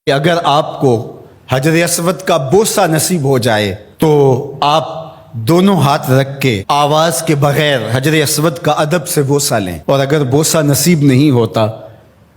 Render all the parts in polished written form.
کہ اگر آپ کو حجر اسود کا بوسہ نصیب ہو جائے تو آپ دونوں ہاتھ رکھ کے آواز کے بغیر حجر اسود کا ادب سے بوسہ لیں، اور اگر بوسہ نصیب نہیں ہوتا،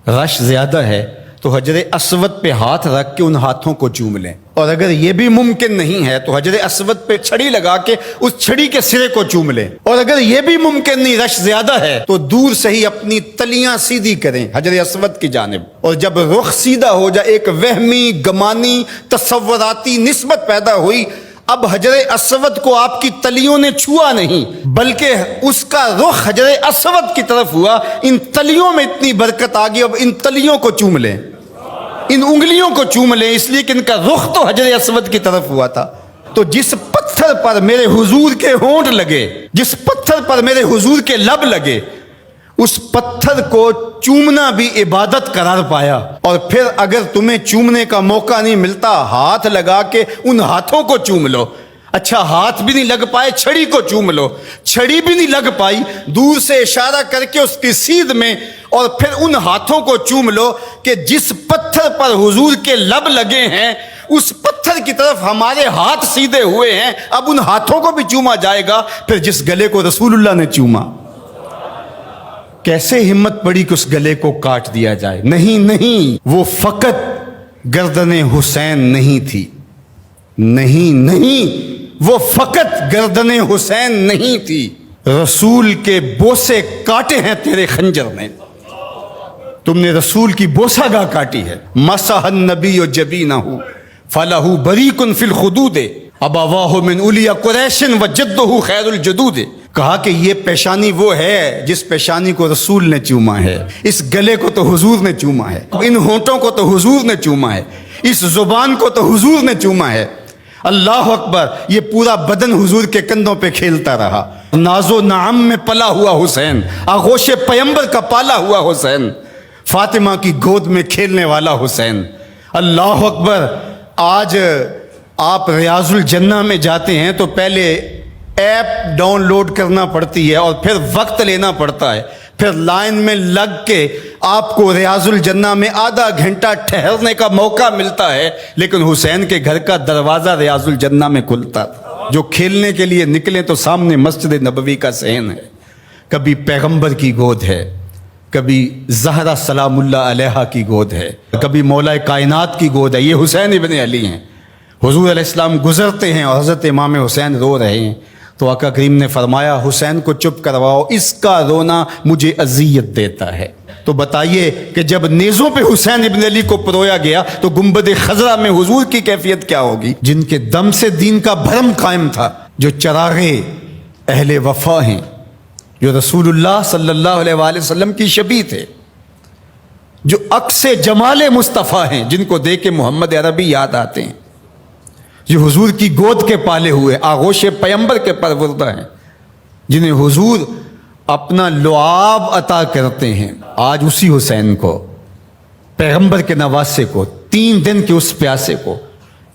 رش زیادہ ہے، تو حجر اسود پہ ہاتھ رکھ کے ان ہاتھوں کو چوم لیں، اور اگر یہ بھی ممکن نہیں ہے تو حجر اسود پہ چھڑی لگا کے اس چھڑی کے سرے کو چوم لیں، اور اگر یہ بھی ممکن نہیں، رش زیادہ ہے، تو دور سے ہی اپنی تلیاں سیدھی کریں حجر اسود کی جانب، اور جب رخ سیدھا ہو جائے، ایک وہمی گمانی تصوراتی نسبت پیدا ہوئی، اب حجر اسود کو آپ کی تلیوں نے چھوا نہیں بلکہ اس کا رخ حجر اسود کی طرف ہوا، ان تلیوں میں اتنی برکت آ گئی، اب ان تلیوں کو چوم لیں، ان انگلیوں کو چوم لیں، اس لیے کہ ان کا رخ تو حجر اسود کی طرف ہوا تھا۔ تو جس پتھر پر میرے حضور کے ہونٹ لگے، جس پتھر پر میرے حضور کے لب لگے، اس پتھر کو چومنا بھی عبادت قرار پایا۔ اور پھر اگر تمہیں چومنے کا موقع نہیں ملتا، ہاتھ لگا کے ان ہاتھوں کو چوم لو۔ اچھا ہاتھ بھی نہیں لگ پائے، چھڑی کو چوم لو، چھڑی بھی نہیں لگ پائی، دور سے اشارہ کر کے اس کی سیدھ میں، اور پھر ان ہاتھوں کو چوم لو کہ جس پتھر پر حضور کے لب لگے ہیں اس پتھر کی طرف ہمارے ہاتھ سیدھے ہوئے ہیں، اب ان ہاتھوں کو بھی چوما جائے گا۔ پھر جس گلے کو رسول اللہ نے چوما، کیسے ہمت پڑی کہ اس گلے کو کاٹ دیا جائے؟ نہیں، وہ فقط گردن حسین نہیں تھی، نہیں، وہ فقط گردن حسین نہیں تھی، رسول کے بوسے کاٹے ہیں تیرے خنجر نے، تم نے رسول کی بوسہ گاہ کاٹی ہے۔ مسح النبی جبینہ فلہ بریق فی الخدود ابواہ من اولیاء قریش وجدہ خیر الجدود۔ کہا کہ یہ پیشانی وہ ہے جس پیشانی کو رسول نے چوما ہے، اس گلے کو تو حضور نے چوما ہے، ان ہونٹوں کو تو حضور نے چوما ہے، اس زبان کو تو حضور نے چوما ہے۔ اللہ اکبر، یہ پورا بدن حضور کے کندھوں پہ کھیلتا رہا۔ ناز و نعم میں پلا ہوا حسین، آغوش پیمبر کا پالا ہوا حسین، فاطمہ کی گود میں کھیلنے والا حسین۔ اللہ اکبر، آج آپ ریاض الجنہ میں جاتے ہیں تو پہلے ایپ ڈاؤن لوڈ کرنا پڑتی ہے اور پھر وقت لینا پڑتا ہے، پھر لائن میں لگ کے آپ کو ریاض الجنہ میں آدھا گھنٹہ ٹھہرنے کا موقع ملتا ہے، لیکن حسین کے گھر کا دروازہ ریاض الجنہ میں کھلتا تھا۔ جو کھیلنے کے لیے نکلے تو سامنے مسجد نبوی کا صحن ہے، کبھی پیغمبر کی گود ہے، کبھی زہرا سلام اللہ علیہا کی گود ہے، کبھی مولا کائنات کی گود ہے۔ یہ حسین ابن علی ہیں، حضور علیہ السلام گزرتے ہیں اور حضرت امام حسین رو رہے ہیں، تو آقا کریم نے فرمایا حسین کو چپ کرواؤ، اس کا رونا مجھے اذیت دیتا ہے۔ تو بتائیے کہ جب نیزوں پہ حسین ابن علی کو پرویا گیا تو گنبد خضرا میں حضور کی کیفیت کیا ہوگی؟ جن کے دم سے دین کا بھرم قائم تھا، جو چراغے اہل وفا ہیں، جو رسول اللہ صلی اللہ علیہ وآلہ وسلم کی شبیہ تھے، جو عکس جمال مصطفیٰ ہیں، جن کو دیکھ کے محمد عربی یاد آتے ہیں، جو حضور کی گود کے پالے ہوئے، آغوش پیمبر کے پروردہ ہیں، جنہیں حضور اپنا لعاب عطا کرتے ہیں۔ آج اسی حسین کو، پیغمبر کے نواسے کو، 3 دن کے اس پیاسے کو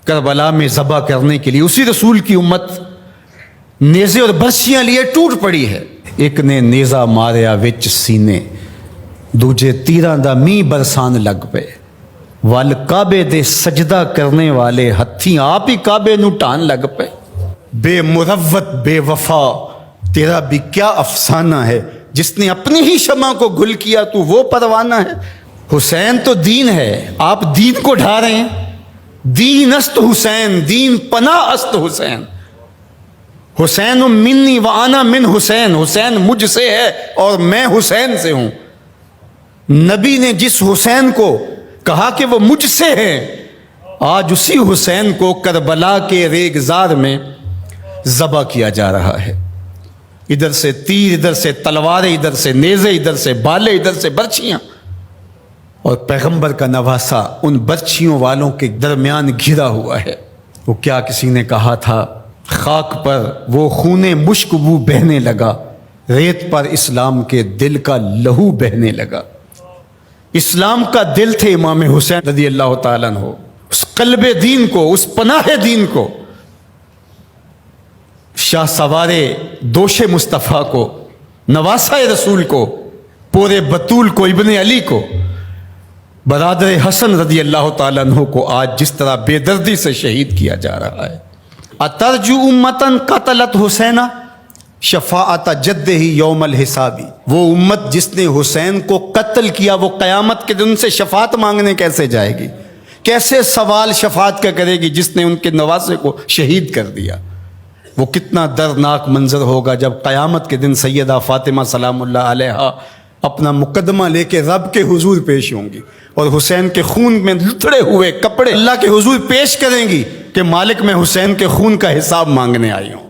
کربلا میں ذبح کرنے کے لیے اسی رسول کی امت نیزے اور برچیاں لیے ٹوٹ پڑی ہے۔ ایک نے نیزہ ماریا وچ سینے، دوجے تیراں دا می برسان لگ پے، وال کعبے دے سجدہ کرنے والے ہتھی آپ ہی کعبے نو ٹان لگ پے۔ بے مروت بے وفا تیرا بھی کیا افسانہ ہے، جس نے اپنی ہی شمع کو گل کیا تو وہ پروانہ ہے۔ حسین تو دین ہے، آپ دین کو ڈھا رہے ہیں۔ دین است حسین، دین پناہ است حسین، حسین منی و انا من حسین، حسین مجھ سے ہے اور میں حسین سے ہوں۔ نبی نے جس حسین کو کہا کہ وہ مجھ سے ہے، آج اسی حسین کو کربلا کے ریگزار میں ذبح کیا جا رہا ہے۔ ادھر سے تیر، ادھر سے تلواریں، ادھر سے نیزے، ادھر سے بالے، ادھر سے برچیاں، اور پیغمبر کا نواسا ان برچیوں والوں کے درمیان گھرا ہوا ہے۔ وہ کیا کسی نے کہا تھا، خاک پر وہ خون مشک بو بہنے لگا، ریت پر اسلام کے دل کا لہو بہنے لگا۔ اسلام کا دل تھے امام حسین رضی اللہ تعالیٰ عنہ، اس قلب دین کو، اس پناہ دین کو، شاہ سوارے دوش مصطفیٰ کو، نواسہ رسول کو، پورے بطول کو، ابن علی کو، برادر حسن رضی اللہ تعالیٰ عنہ کو آج جس طرح بے دردی سے شہید کیا جا رہا ہے. اترجو امتن قتلت حسینہ شفاعت جد ہی یوم الحسابی. وہ امت جس نے حسین کو قتل کیا وہ قیامت کے دن سے شفاعت مانگنے کیسے جائے گی؟ کیسے سوال شفاعت کا کرے گی جس نے ان کے نواسے کو شہید کر دیا؟ وہ کتنا دردناک منظر ہوگا جب قیامت کے دن سیدہ فاطمہ سلام اللہ علیہا اپنا مقدمہ لے کے رب کے حضور پیش ہوں گی اور حسین کے خون میں لتڑے ہوئے کپڑے اللہ کے حضور پیش کریں گی کہ مالک میں حسین کے خون کا حساب مانگنے آئی ہوں.